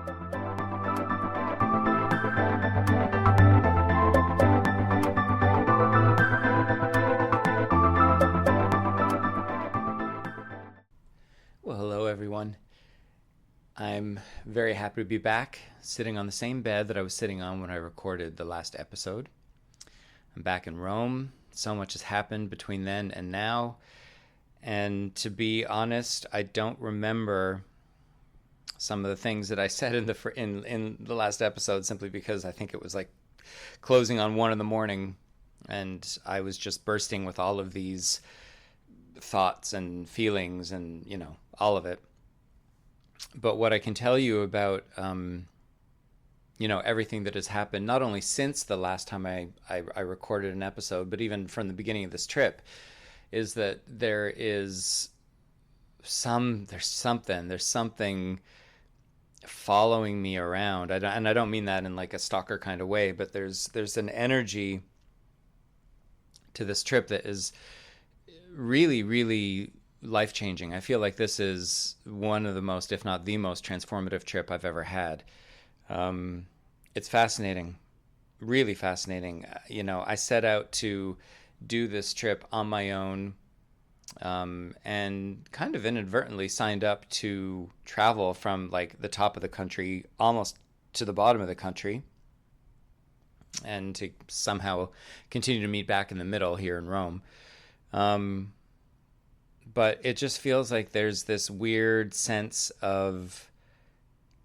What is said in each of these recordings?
Well, hello everyone. I'm very happy to be back, sitting on the same bed that I was sitting on when I recorded the last episode. I'm back in Rome. So much has happened between then and now. And to be honest, I don't remember some of the things that I said in the last episode, simply because I think it was like closing on 1 a.m, and I was just bursting with all of these thoughts and feelings and, all of it. But what I can tell you about, everything that has happened, not only since the last time I recorded an episode, but even from the beginning of this trip, is that there's something following me around. And I don't mean that in like a stalker kind of way, but there's an energy to this trip that is really, really life-changing. I feel like this is one of the most, if not the most, transformative trip I've ever had. It's fascinating, really fascinating. I set out to do this trip on my own, and kind of inadvertently signed up to travel from like the top of the country almost to the bottom of the country, and to somehow continue to meet back in the middle here in Rome. But it just feels like there's this weird sense of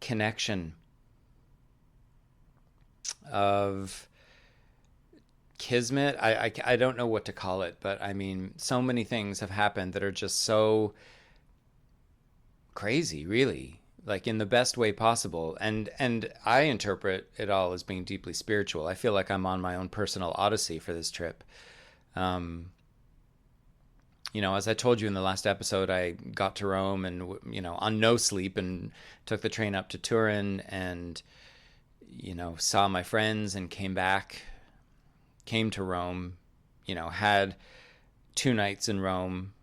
connection, of kismet. I don't know what to call it, but I mean, so many things have happened that are just so crazy, really, like in the best way possible. And I interpret it all as being deeply spiritual. I feel like I'm on my own personal odyssey for this trip. As I told you in the last episode, I got to Rome and, on no sleep, and took the train up to Turin and, saw my friends and came to Rome, had 2 nights in Rome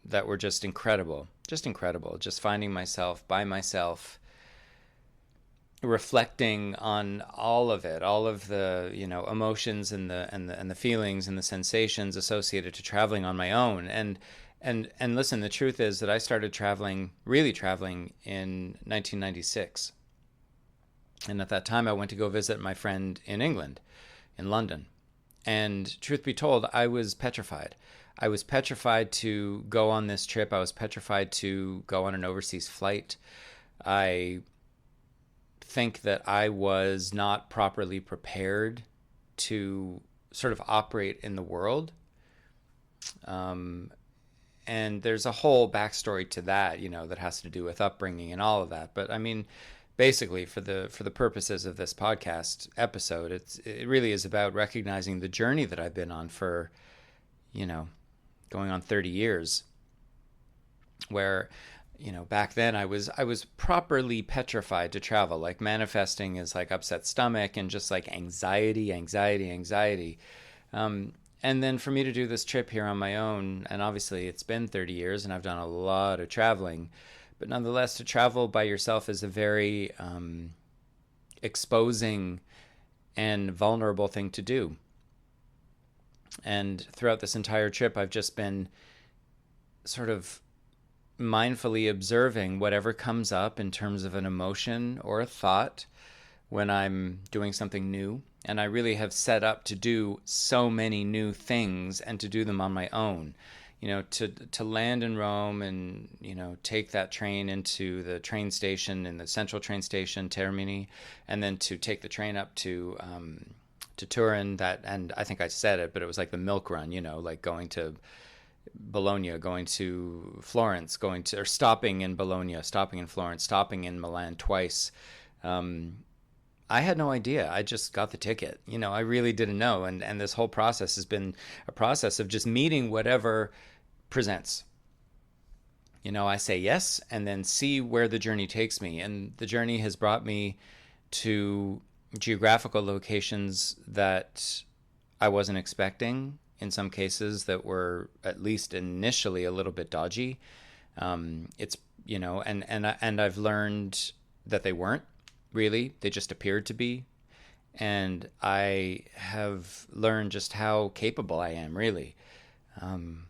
that were just incredible, just finding myself by myself, reflecting on all of it, all of the emotions and the feelings and the sensations associated to traveling on my own. And listen, the truth is that I started really traveling in 1996, and at that time I went to go visit my friend in England, in London. And truth be told, I was petrified. I was petrified to go on this trip. I was petrified to go on an overseas flight. I think that I was not properly prepared to sort of operate in the world. And there's a whole backstory to that, that has to do with upbringing and all of that. But I mean, basically, for the purposes of this podcast episode, it really is about recognizing the journey that I've been on for, going on 30 years, where back then I was properly petrified to travel, like manifesting as like upset stomach and just like anxiety. And then for me to do this trip here on my own, and obviously it's been 30 years and I've done a lot of traveling, but nonetheless, to travel by yourself is a very exposing and vulnerable thing to do. And throughout this entire trip, I've just been sort of mindfully observing whatever comes up in terms of an emotion or a thought when I'm doing something new. And I really have set up to do so many new things and to do them on my own. To land in Rome and, take that train into the train station, in the central train station, Termini, and then to take the train up to Turin, and I think I said it, but it was like the milk run, like going to Bologna, going to Florence, or stopping in Bologna, stopping in Florence, stopping in Milan twice. I had no idea. I just got the ticket. I really didn't know. And this whole process has been a process of just meeting whatever presents. I say yes and then see where the journey takes me. And the journey has brought me to geographical locations that I wasn't expecting, in some cases that were at least initially a little bit dodgy. And I've learned that they weren't. really. They just appeared to be. And I have learned just how capable I am, really. Um,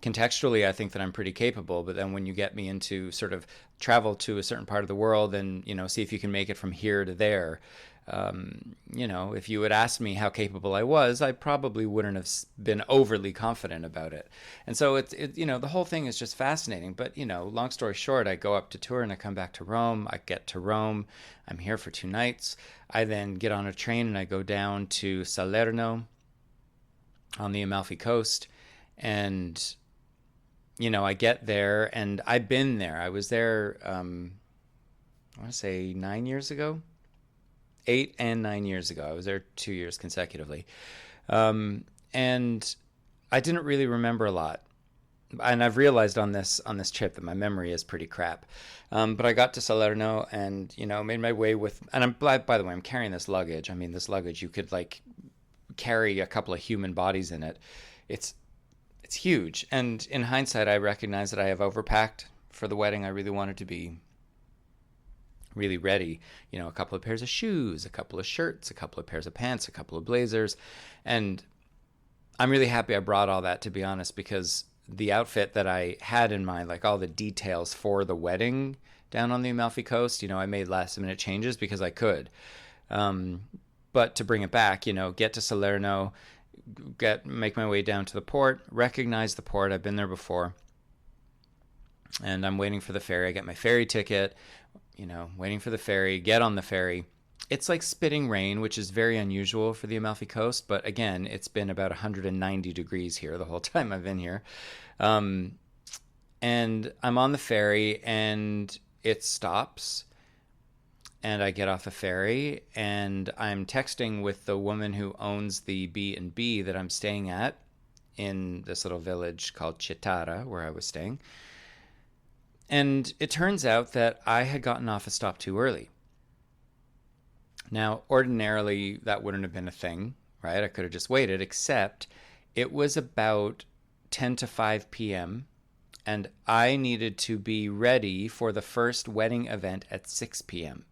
Contextually, I think that I'm pretty capable, but then when you get me into sort of travel to a certain part of the world and, see if you can make it from here to there, if you had asked me how capable I was, I probably wouldn't have been overly confident about it. And so the whole thing is just fascinating. But, long story short, I go up to tour and I come back to Rome. I get to Rome. I'm here for 2 nights. I then get on a train and I go down to Salerno on the Amalfi Coast. And I get there and I've been there. I was there, I want to say 9 years ago, 8 and 9 years ago. I was there 2 years consecutively. And I didn't really remember a lot. And I've realized on this trip that my memory is pretty crap. But I got to Salerno and, made my way with, and by the way, I'm carrying this luggage. I mean, this luggage, you could like carry a couple of human bodies in it. It's huge. And in hindsight, I recognize that I have overpacked for the wedding. I really wanted to be really ready. A couple of pairs of shoes, a couple of shirts, a couple of pairs of pants, a couple of blazers. And I'm really happy I brought all that, to be honest, because the outfit that I had in mind, like all the details for the wedding down on the Amalfi Coast, I made last minute changes because I could. But to bring it back, get to Salerno, make my way down to the port, recognize the port. I've been there before. And I'm waiting for the ferry. I get my ferry ticket, waiting for the ferry, get on the ferry. It's like spitting rain, which is very unusual for the Amalfi Coast. But again, it's been about 190 degrees here the whole time I've been here. And I'm on the ferry and it stops. And I get off the ferry and I'm texting with the woman who owns the B&B that I'm staying at in this little village called Chittara, where I was staying. And it turns out that I had gotten off a stop too early. Now, ordinarily, that wouldn't have been a thing, right? I could have just waited, except it was about 10 to 5 p.m. and I needed to be ready for the first wedding event at 6 p.m.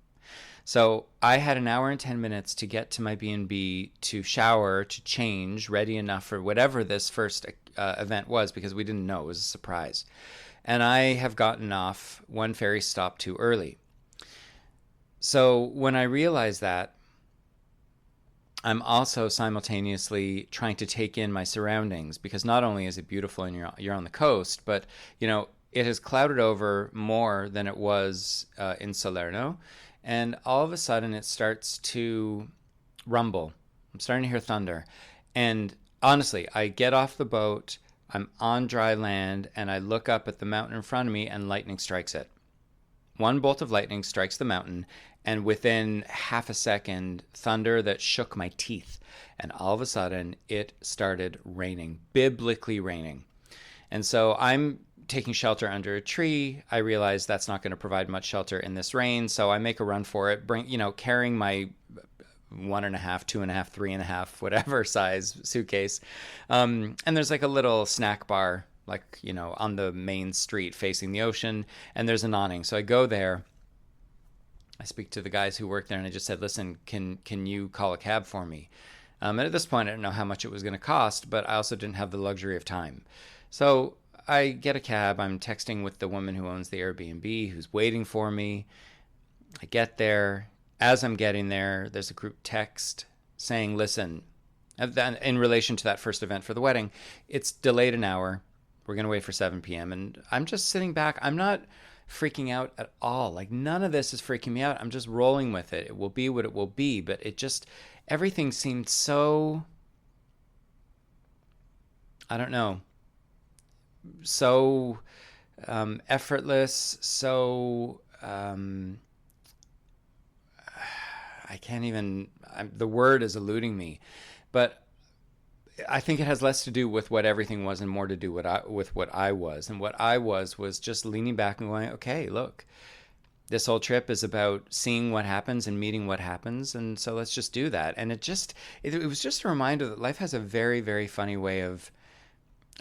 So I had an hour and 10 minutes to get to my B&B, to shower, to change, ready enough for whatever this first event was, because we didn't know. It was a surprise. And I have gotten off one ferry stop too early. So when I realized that, I'm also simultaneously trying to take in my surroundings, because not only is it beautiful and you're on the coast, but, it has clouded over more than it was in Salerno. And all of a sudden it starts to rumble. I'm starting to hear thunder. And honestly, I get off the boat, I'm on dry land, and I look up at the mountain in front of me and lightning strikes it. One bolt of lightning strikes the mountain, and within half a second, thunder that shook my teeth. And all of a sudden it started raining, biblically raining. And so I'm taking shelter under a tree. I realize that's not going to provide much shelter in this rain, so I make a run for it, carrying my 1.5, 2.5, 3.5, whatever size suitcase. And there's like a little snack bar, like, on the main street facing the ocean, and there's an awning. So I go there. I speak to the guys who work there, and I just said, listen, can you call a cab for me? And at this point, I didn't know how much it was going to cost, but I also didn't have the luxury of time. So I get a cab. I'm texting with the woman who owns the Airbnb, who's waiting for me. I get there. As I'm getting there, there's a group text saying, listen, in relation to that first event for the wedding, it's delayed an hour. We're going to wait for 7 p.m. And I'm just sitting back. I'm not freaking out at all. Like, none of this is freaking me out. I'm just rolling with it. It will be what it will be. But everything seemed so, I don't know, so effortless, so I can't even, the word is eluding me, but I think it has less to do with what everything was and more to do with what I was. And what I was just leaning back and going, okay, look, this whole trip is about seeing what happens and meeting what happens. And so let's just do that. And it was just a reminder that life has a very, very funny way of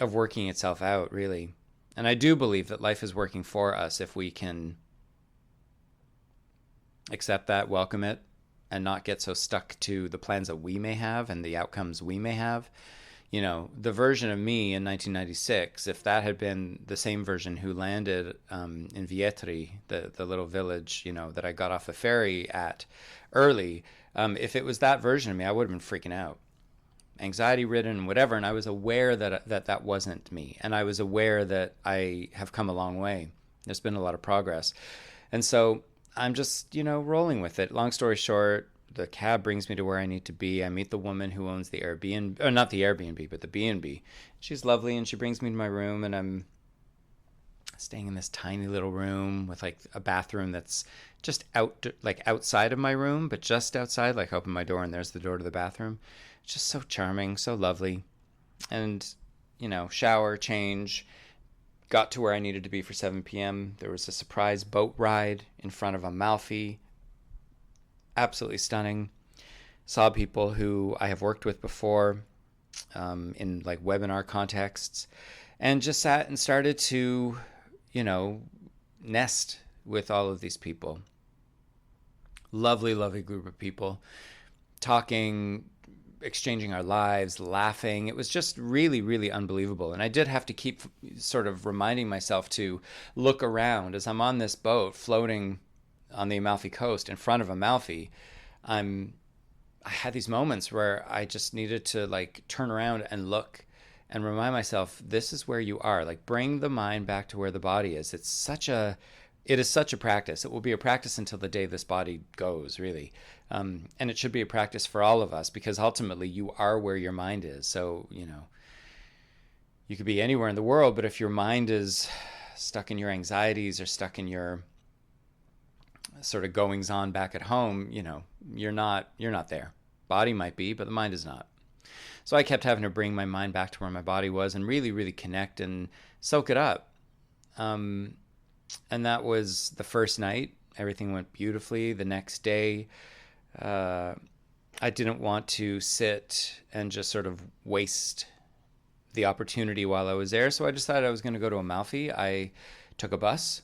working itself out, really. And I do believe that life is working for us if we can accept that, welcome it, and not get so stuck to the plans that we may have and the outcomes we may have. You know, the version of me in 1996, if that had been the same version who landed in Vietri, the little village, you know, that I got off the ferry at early, if it was that version of me, I would have been freaking out, anxiety ridden and whatever. And I was aware that wasn't me. And I was aware that I have come a long way. There's been a lot of progress. And so I'm just, you know, rolling with it. Long story short, the cab brings me to where I need to be. I meet the woman who owns the Airbnb, or not the Airbnb, but the B&B. She's lovely, and she brings me to my room, and I'm staying in this tiny little room with like a bathroom that's just out, like outside of my room, but just outside. Like, I open my door and there's the door to the bathroom. It's just so charming, so lovely. And, you know, shower, change, got to where I needed to be for 7 p.m. There was a surprise boat ride in front of Amalfi. Absolutely stunning. Saw people who I have worked with before in like webinar contexts, and just sat and started to, you know, nest with all of these people. Lovely, lovely group of people, talking, exchanging our lives, laughing. It was just really, really unbelievable. And I did have to keep sort of reminding myself to look around as I'm on this boat floating on the Amalfi coast in front of Amalfi. I had these moments where I just needed to like turn around and look and remind myself, this is where you are. Like, bring the mind back to where the body is. It is such a practice. It will be a practice until the day this body goes, really. And it should be a practice for all of us, because ultimately you are where your mind is. So, you know, you could be anywhere in the world, but if your mind is stuck in your anxieties or stuck in your sort of goings on back at home, you know, you're not there. Body might be, but the mind is not. So I kept having to bring my mind back to where my body was and really, really connect and soak it up. And that was the first night. Everything went beautifully. The next day, I didn't want to sit and just sort of waste the opportunity while I was there. So I decided I was going to go to Amalfi. I took a bus,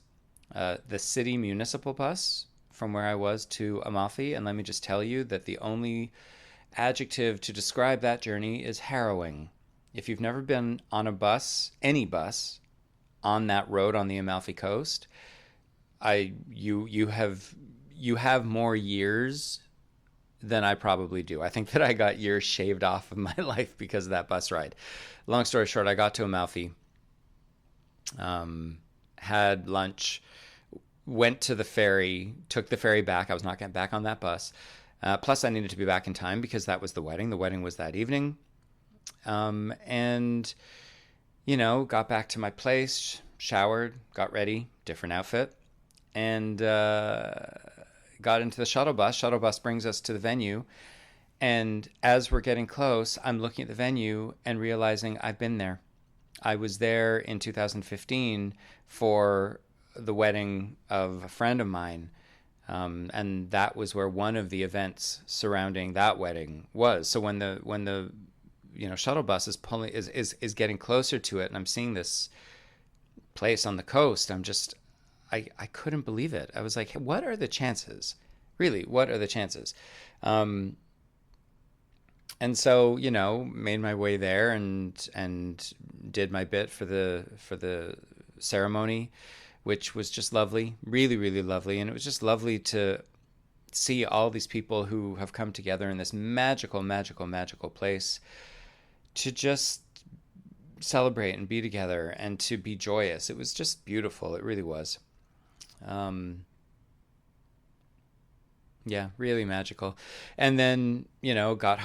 the city municipal bus from where I was to Amalfi. And let me just tell you that the only adjective to describe that journey is harrowing. If you've never been on a bus, any bus, on that road on the Amalfi coast, you have more years than I probably do. I think that I got years shaved off of my life because of that bus ride. Long story short, I got to Amalfi, had lunch, went to the ferry, took the ferry back. I was not getting back on that bus. Plus, I needed to be back in time because that was the wedding. The wedding was that evening. And, you know, got back to my place, showered, got ready, different outfit, and got into the shuttle bus. Shuttle bus brings us to the venue. And as we're getting close, I'm looking at the venue and realizing I've been there. I was there in 2015 for the wedding of a friend of mine. And that was where one of the events surrounding that wedding was. So when the you know, shuttle bus is pulling is getting closer to it, and I'm seeing this place on the coast, I couldn't believe it. I was like, hey, what are the chances? Really, what are the chances? And so, you know, made my way there and did my bit for the ceremony, which was just lovely, really, really lovely. And it was just lovely to see all these people who have come together in this magical, magical, magical place to just celebrate and be together and to be joyous. It was just beautiful. It really was. Yeah, really magical. And then, you know, got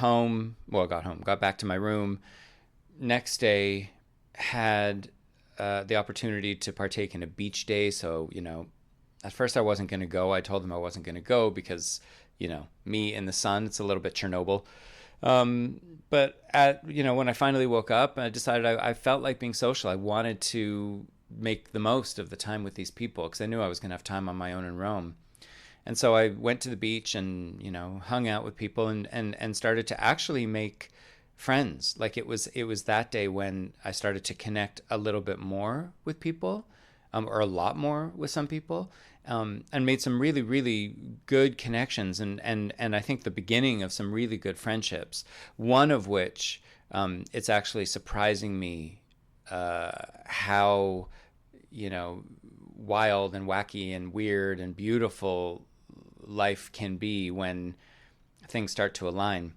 back to my room. Next day, had the opportunity to partake in a beach day. So, you know, at first I wasn't going to go. I told them I wasn't going to go because, you know, me in the sun, it's a little bit Chernobyl. But when I finally woke up, I decided I felt like being social. I wanted to make the most of the time with these people because I knew I was going to have time on my own in Rome. And so I went to the beach and, you know, hung out with people and started to actually make friends. Like it was that day when I started to connect a little bit more with people, or a lot more with some people, and made some really, really good connections, and I think the beginning of some really good friendships. One of which, it's actually surprising me how, you know, wild and wacky and weird and beautiful life can be when things start to align.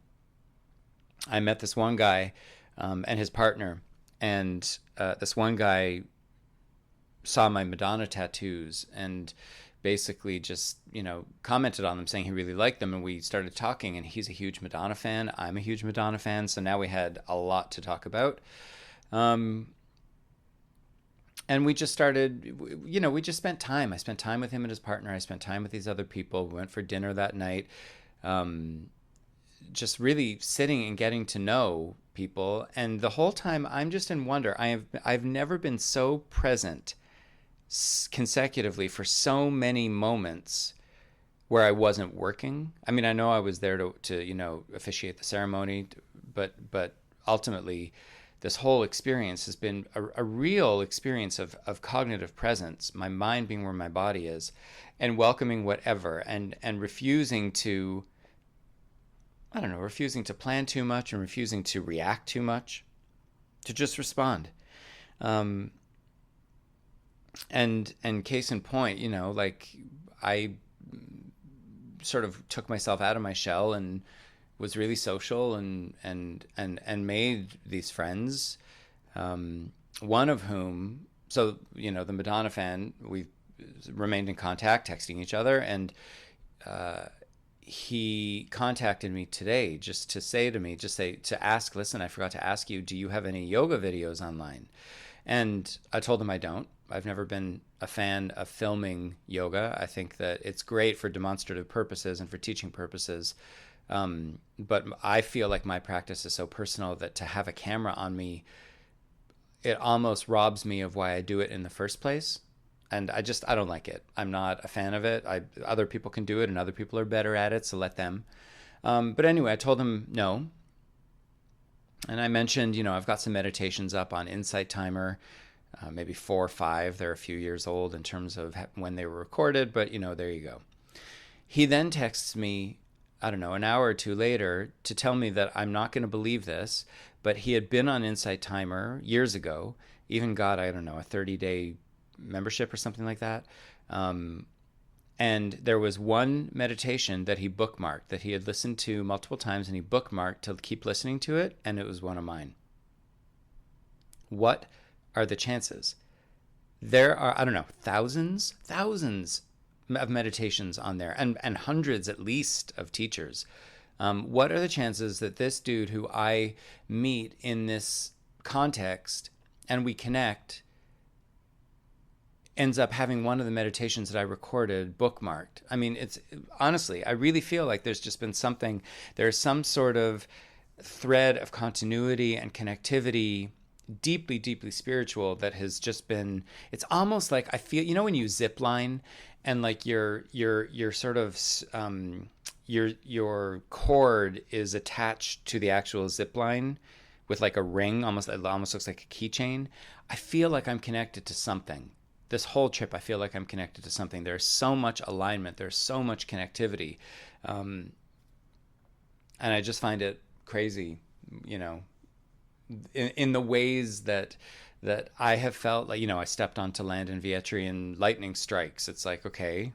I met this one guy and his partner, and this one guy saw my Madonna tattoos and basically just, you know, commented on them, saying he really liked them, and we started talking. And he's a huge Madonna fan, I'm a huge Madonna fan, so now we had a lot to talk about. And we just started, you know, we just spent time. I spent time with him and his partner. I spent time with these other people. We went for dinner that night. Just really sitting and getting to know people. And the whole time I'm just in wonder. I've never been so present consecutively for so many moments where I wasn't working. I mean, I know I was there to you know, officiate the ceremony, but ultimately this whole experience has been a real experience of cognitive presence, my mind being where my body is, and welcoming whatever, and refusing to, I don't know, refusing to plan too much and refusing to react too much, to just respond. And case in point, you know, like I sort of took myself out of my shell and was really social and made these friends. One of whom, so, you know, the Madonna fan, we've remained in contact, texting each other, and he contacted me today just to ask, listen, I forgot to ask you, do you have any yoga videos online? And I told him I don't. I've never been a fan of filming yoga. I think that it's great for demonstrative purposes and for teaching purposes. But I feel like my practice is so personal that to have a camera on me, it almost robs me of why I do it in the first place. And I don't like it. I'm not a fan of it. Other people can do it, and other people are better at it, so let them. But anyway, I told him no. And I mentioned, you know, I've got some meditations up on Insight Timer, maybe 4 or 5. They're a few years old in terms of when they were recorded, but, you know, there you go. He then texts me, I don't know, an hour or two later to tell me that I'm not going to believe this, but he had been on Insight Timer years ago, even got, I don't know, a 30-day membership or something like that. And there was one meditation that he bookmarked, that he had listened to multiple times, and he bookmarked to keep listening to it, and it was one of mine. What are the chances? There are, I don't know, thousands of meditations on there, and hundreds at least of teachers. What are the chances that this dude who I meet in this context and we connect ends up having one of the meditations that I recorded bookmarked? I mean, it's honestly, I really feel like there's just been something, there's some sort of thread of continuity and connectivity, deeply, deeply spiritual, that has just been, it's almost like I feel, you know, when you zip line and like your sort of, your cord is attached to the actual zip line with like a ring, it almost looks like a keychain. I feel like I'm connected to something. This whole trip, I feel like I'm connected to something. There's so much alignment. There's so much connectivity. And I just find it crazy, you know, in the ways that I have felt like, you know, I stepped onto land in Vietri and lightning strikes. It's like, okay,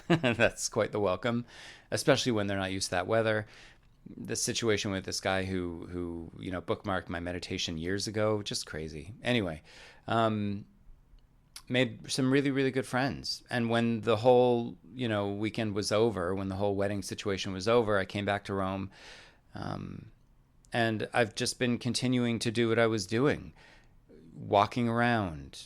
that's quite the welcome, especially when they're not used to that weather. The situation with this guy who, you know, bookmarked my meditation years ago, just crazy. Anyway, made some really, really good friends. And when the whole, you know, weekend was over, when the whole wedding situation was over, I came back to Rome. And I've just been continuing to do what I was doing, walking around,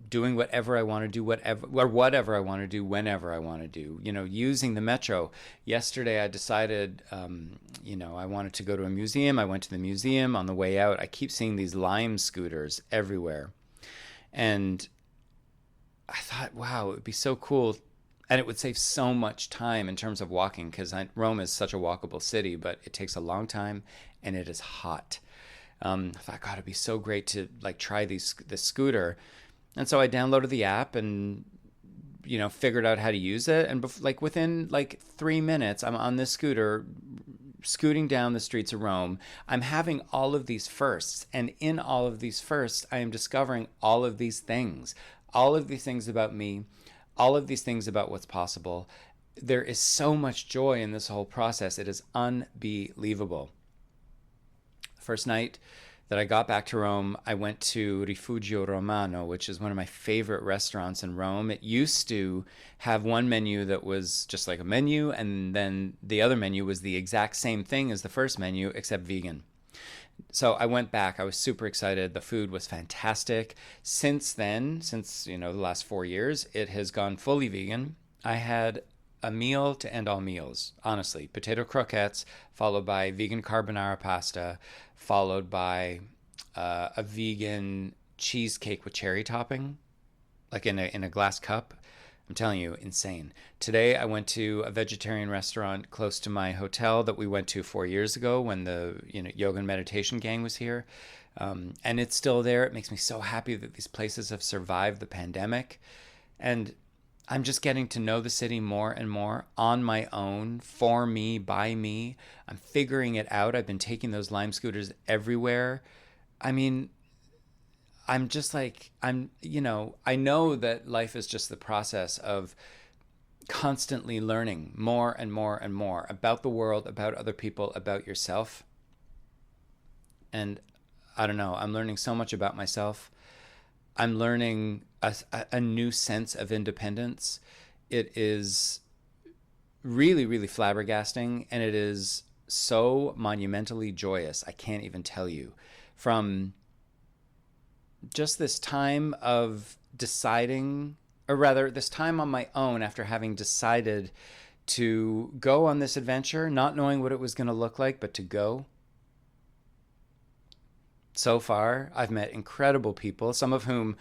doing whatever I want to do, whatever I want to do, whenever I want to do, you know, using the metro. Yesterday I decided, you know, I wanted to go to a museum. I went to the museum. On the way out, I keep seeing these Lime scooters everywhere. And I thought, wow, it would be so cool. And it would save so much time in terms of walking, because Rome is such a walkable city, but it takes a long time and it is hot. I thought, God, it'd be so great to like try this scooter. And so I downloaded the app and figured out how to use it. And like within like 3 minutes, I'm on this scooter scooting down the streets of Rome. I'm having all of these firsts. And in all of these firsts, I am discovering all of these things about me, all of these things about what's possible. There is so much joy in this whole process. It is unbelievable. First night that I got back to Rome, I went to Rifugio Romano, which is one of my favorite restaurants in Rome. It used to have one menu that was just like a menu, and then the other menu was the exact same thing as the first menu, except vegan. So I went back. I was super excited. The food was fantastic. Since then, since, the last 4 years, it has gone fully vegan. I had a meal to end all meals, honestly. Potato croquettes, followed by vegan carbonara pasta, followed by a vegan cheesecake with cherry topping, like in a glass cup. I'm telling you, insane. Today I went to a vegetarian restaurant close to my hotel that we went to 4 years ago when the yoga and meditation gang was here. And it's still there. It makes me so happy that these places have survived the pandemic. And I'm just getting to know the city more and more on my own, for me, by me. I'm figuring it out. I've been taking those Lime scooters everywhere. I mean, I'm just like, I know that life is just the process of constantly learning more and more and more about the world, about other people, about yourself. And I don't know, I'm learning so much about myself. I'm learning a new sense of independence. It is really, really flabbergasting, and it is so monumentally joyous. I can't even tell you. From just this time of deciding, or rather, this time on my own after having decided to go on this adventure, not knowing what it was going to look like, but to go. So far, I've met incredible people, some of whom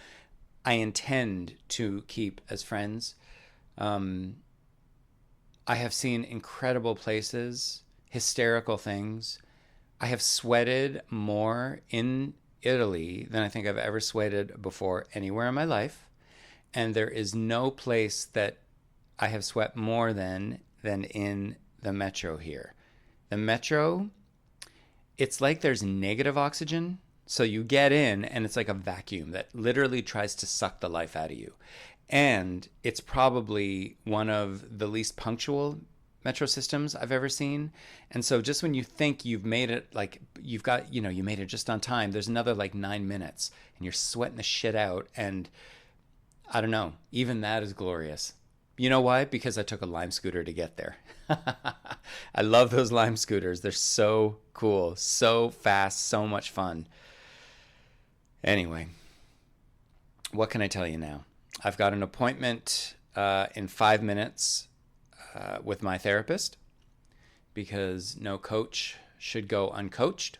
I intend to keep as friends. I have seen incredible places, hysterical things. I have sweated more in Italy than I think I've ever sweated before anywhere in my life. And there is no place that I have sweat more than in the metro here. The metro, it's like there's negative oxygen. So you get in and it's like a vacuum that literally tries to suck the life out of you. And it's probably one of the least punctual metro systems I've ever seen. And so just when you think you've made it, like you've got, you made it just on time, there's another like 9 minutes and you're sweating the shit out. And I don't know, even that is glorious. You know why? Because I took a Lime scooter to get there. I love those Lime scooters. They're so cool, so fast, so much fun. Anyway, what can I tell you now? I've got an appointment in 5 minutes with my therapist, because no coach should go uncoached.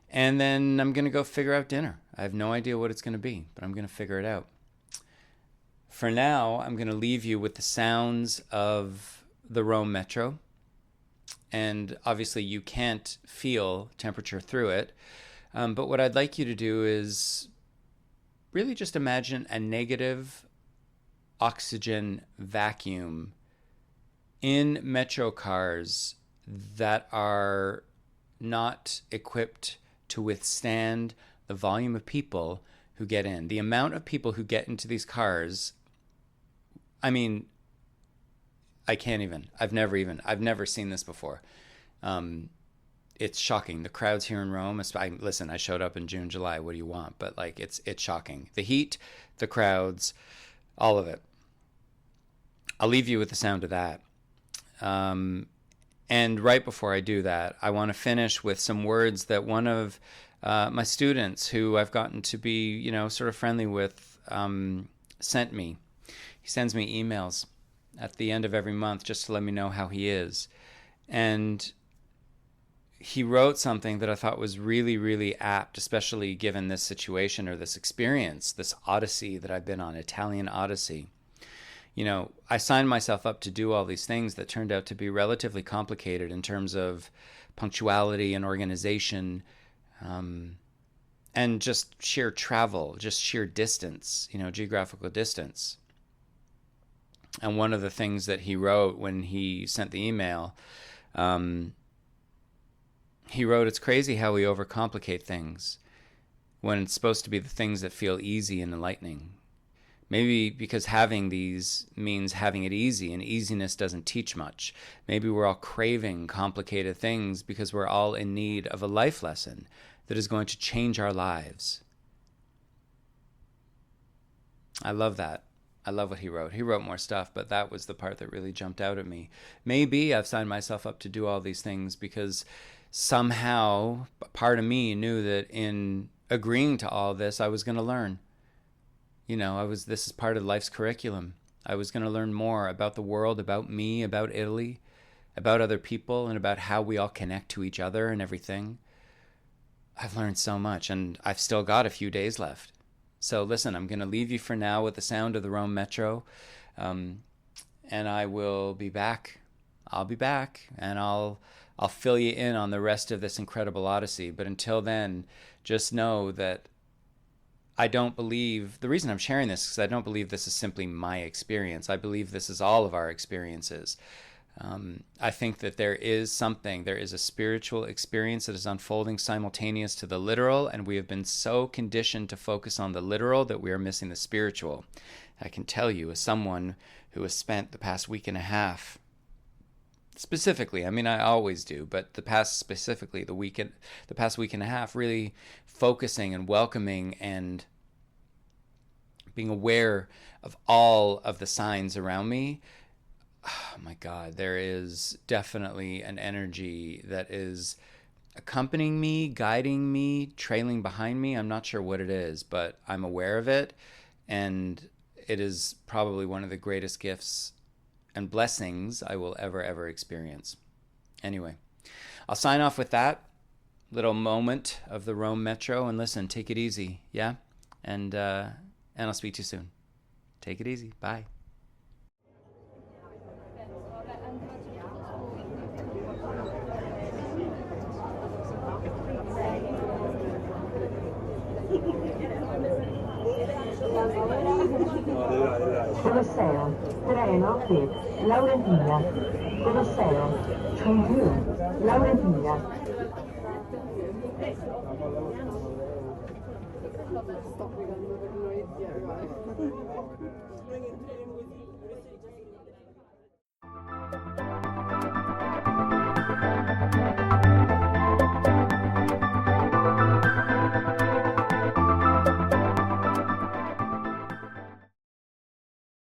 And then I'm going to go figure out dinner. I have no idea what it's going to be, but I'm going to figure it out. For now, I'm going to leave you with the sounds of the Rome Metro. And obviously you can't feel temperature through it. But what I'd like you to do is really just imagine a negative oxygen vacuum in metro cars that are not equipped to withstand the volume of people who get in. The amount of people who get into these cars, I mean, I've never seen this before. It's shocking. The crowds here in Rome, listen, I showed up in June, July. What do you want? But like, it's shocking. The heat, the crowds, all of it. I'll leave you with the sound of that. And right before I do that, I want to finish with some words that one of my students, who I've gotten to be, sort of friendly with, sent me. He sends me emails at the end of every month just to let me know how he is. And he wrote something that I thought was really, really apt, especially given this situation or this experience, this odyssey that I've been on, Italian Odyssey. I signed myself up to do all these things that turned out to be relatively complicated in terms of punctuality and organization, and just sheer travel, just sheer distance, geographical distance. And one of the things that he wrote when he sent the email, he wrote, "It's crazy how we overcomplicate things when it's supposed to be the things that feel easy and enlightening. Maybe because having these means having it easy, and easiness doesn't teach much. Maybe we're all craving complicated things because we're all in need of a life lesson that is going to change our lives." I love that. I love what he wrote. He wrote more stuff, but that was the part that really jumped out at me. Maybe I've signed myself up to do all these things because somehow part of me knew that in agreeing to all this, I was going to learn. This is part of life's curriculum. I was going to learn more about the world, about me, about Italy, about other people, and about how we all connect to each other and everything. I've learned so much, and I've still got a few days left. So listen, I'm going to leave you for now with the sound of the Rome Metro, and I will be back. I'll be back, and I'll fill you in on the rest of this incredible Odyssey. But until then, just know that I don't believe, the reason I'm sharing this is because I don't believe this is simply my experience. I believe this is all of our experiences. I think that there is a spiritual experience that is unfolding simultaneous to the literal, and we have been so conditioned to focus on the literal that we are missing the spiritual. I can tell you, as someone who has spent the past week and a half, specifically, I mean, I always do, but the past week and a half, really focusing and welcoming and being aware of all of the signs around me. Oh my God, there is definitely an energy that is accompanying me, guiding me, trailing behind me. I'm not sure what it is, but I'm aware of it. And it is probably one of the greatest gifts and blessings I will ever experience. Anyway, I'll sign off with that little moment of the Rome Metro. And listen, take it easy, yeah? And I'll speak to you soon. Take it easy. Bye. Colosseo, treno per Laurentina. Colosseo, Chengdu, Laurentina.